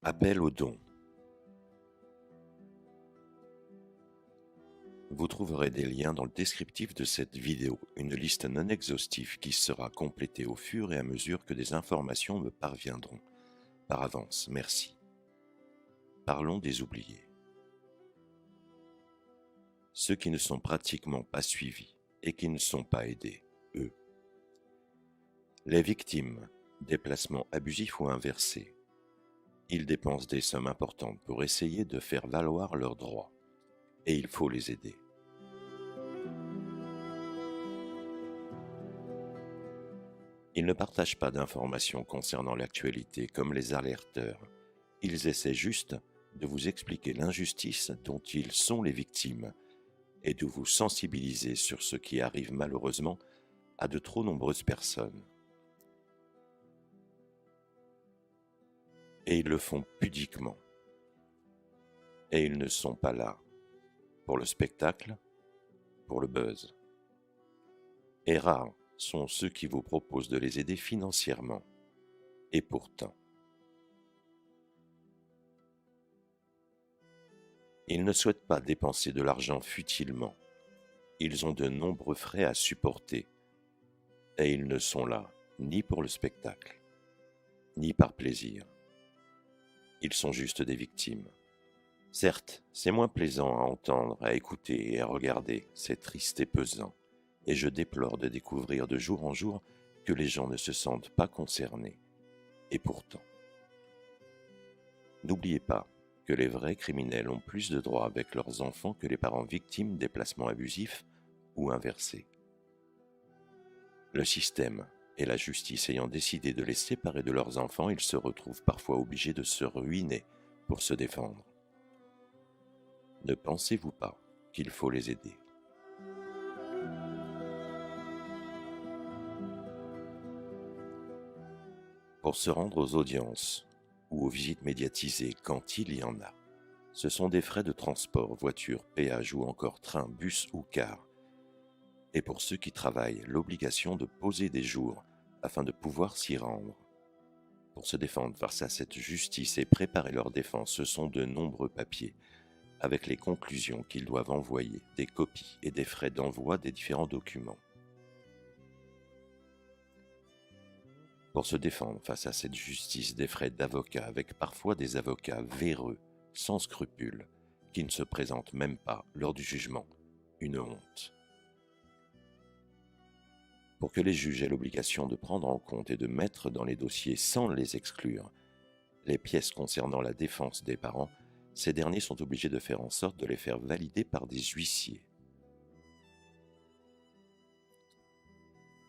Appel aux dons. Vous trouverez des liens dans le descriptif de cette vidéo, une liste non exhaustive qui sera complétée au fur et à mesure que des informations me parviendront. Par avance, merci. Parlons des oubliés. Ceux qui ne sont pratiquement pas suivis et qui ne sont pas aidés, eux. Les victimes, déplacements abusifs ou inversés. Ils dépensent des sommes importantes pour essayer de faire valoir leurs droits. Et il faut les aider. Ils ne partagent pas d'informations concernant l'actualité comme les alerteurs. Ils essaient juste de vous expliquer l'injustice dont ils sont les victimes et de vous sensibiliser sur ce qui arrive malheureusement à de trop nombreuses personnes. Et ils le font pudiquement. Et ils ne sont pas là pour le spectacle, pour le buzz. Et rares sont ceux qui vous proposent de les aider financièrement. Et pourtant, ils ne souhaitent pas dépenser de l'argent futilement. Ils ont de nombreux frais à supporter. Et ils ne sont là ni pour le spectacle, ni par plaisir. Ils sont juste des victimes. Certes, c'est moins plaisant à entendre, à écouter et à regarder, c'est triste et pesant, et je déplore de découvrir de jour en jour que les gens ne se sentent pas concernés. Et pourtant, n'oubliez pas que les vrais criminels ont plus de droits avec leurs enfants que les parents victimes des placements abusifs ou inversés. Le système et la justice ayant décidé de les séparer de leurs enfants, ils se retrouvent parfois obligés de se ruiner pour se défendre. Ne pensez-vous pas qu'il faut les aider? Pour se rendre aux audiences ou aux visites médiatisées quand il y en a, ce sont des frais de transport, voiture, péage ou encore train, bus ou car. Et pour ceux qui travaillent, l'obligation de poser des jours afin de pouvoir s'y rendre. Pour se défendre face à cette justice et préparer leur défense, ce sont de nombreux papiers, avec les conclusions qu'ils doivent envoyer, des copies et des frais d'envoi des différents documents. Pour se défendre face à cette justice, des frais d'avocat avec parfois des avocats véreux, sans scrupules, qui ne se présentent même pas lors du jugement. Une honte. Pour que les juges aient l'obligation de prendre en compte et de mettre dans les dossiers sans les exclure les pièces concernant la défense des parents, ces derniers sont obligés de faire en sorte de les faire valider par des huissiers.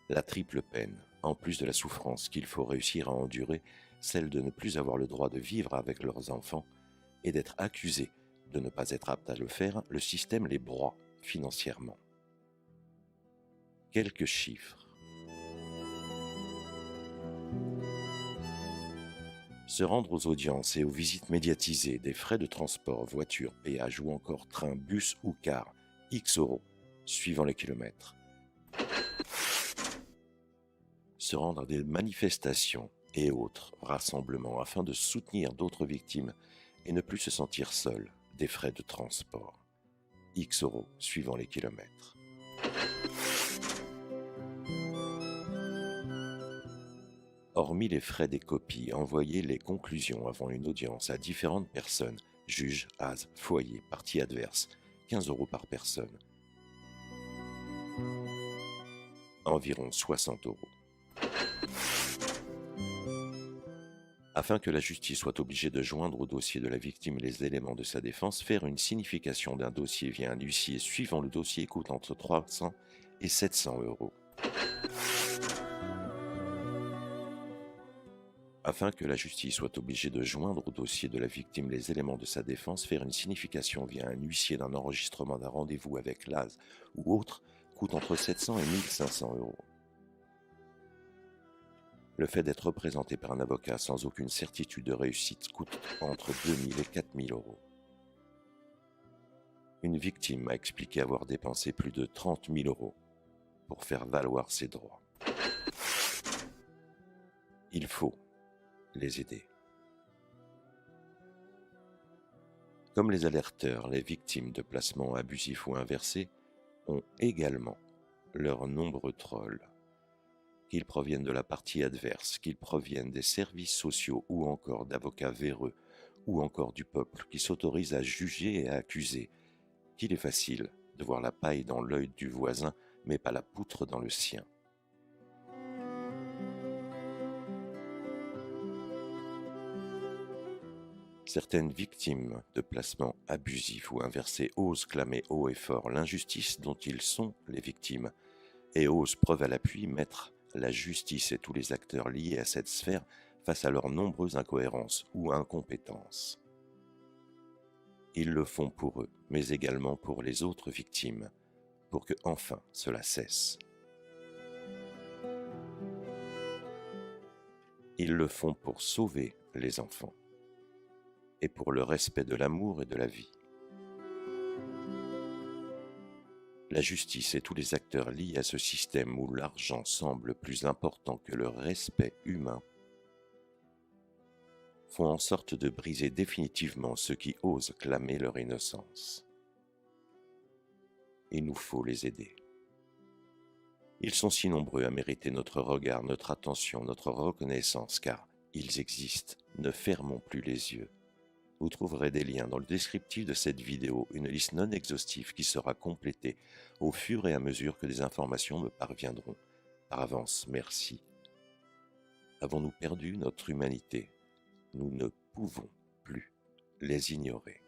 La triple peine, en plus de la souffrance qu'il faut réussir à endurer, celle de ne plus avoir le droit de vivre avec leurs enfants et d'être accusés de ne pas être aptes à le faire, le système les broie financièrement. Quelques chiffres. Se rendre aux audiences et aux visites médiatisées, des frais de transport, voiture, péage ou encore train, bus ou car, X euros, suivant les kilomètres. Se rendre à des manifestations et autres rassemblements afin de soutenir d'autres victimes et ne plus se sentir seul, des frais de transport. X euros, suivant les kilomètres. Hormis les frais des copies, envoyer les conclusions avant une audience à différentes personnes, juges, AS, foyer, partie adverse, 15 euros par personne. Environ 60 euros. Afin que la justice soit obligée de joindre au dossier de la victime les éléments de sa défense, faire une signification d'un dossier via un huissier suivant le dossier coûte entre 300 et 700 euros. Afin que la justice soit obligée de joindre au dossier de la victime les éléments de sa défense, faire une signification via un huissier d'un enregistrement d'un rendez-vous avec l'AS ou autre coûte entre 700 et 1500 euros. Le fait d'être représenté par un avocat sans aucune certitude de réussite coûte entre 2000 et 4000 euros. Une victime a expliqué avoir dépensé plus de 30 000 euros pour faire valoir ses droits. Il faut les aider. Comme les alerteurs, les victimes de placements abusifs ou inversés ont également leurs nombreux trolls. Qu'ils proviennent de la partie adverse, qu'ils proviennent des services sociaux ou encore d'avocats véreux, ou encore du peuple qui s'autorise à juger et à accuser, qu'il est facile de voir la paille dans l'œil du voisin, mais pas la poutre dans le sien. Certaines victimes de placements abusifs ou inversés osent clamer haut et fort l'injustice dont ils sont les victimes, et osent, preuve à l'appui, mettre la justice et tous les acteurs liés à cette sphère face à leurs nombreuses incohérences ou incompétences. Ils le font pour eux, mais également pour les autres victimes, pour que enfin cela cesse. Ils le font pour sauver les enfants et pour le respect de l'amour et de la vie. La justice et tous les acteurs liés à ce système où l'argent semble plus important que le respect humain font en sorte de briser définitivement ceux qui osent clamer leur innocence. Il nous faut les aider. Ils sont si nombreux à mériter notre regard, notre attention, notre reconnaissance, car ils existent. Ne fermons plus les yeux. Vous trouverez des liens dans le descriptif de cette vidéo, une liste non exhaustive qui sera complétée au fur et à mesure que des informations me parviendront. Par avance, merci. Avons-nous perdu notre humanité? Nous ne pouvons plus les ignorer.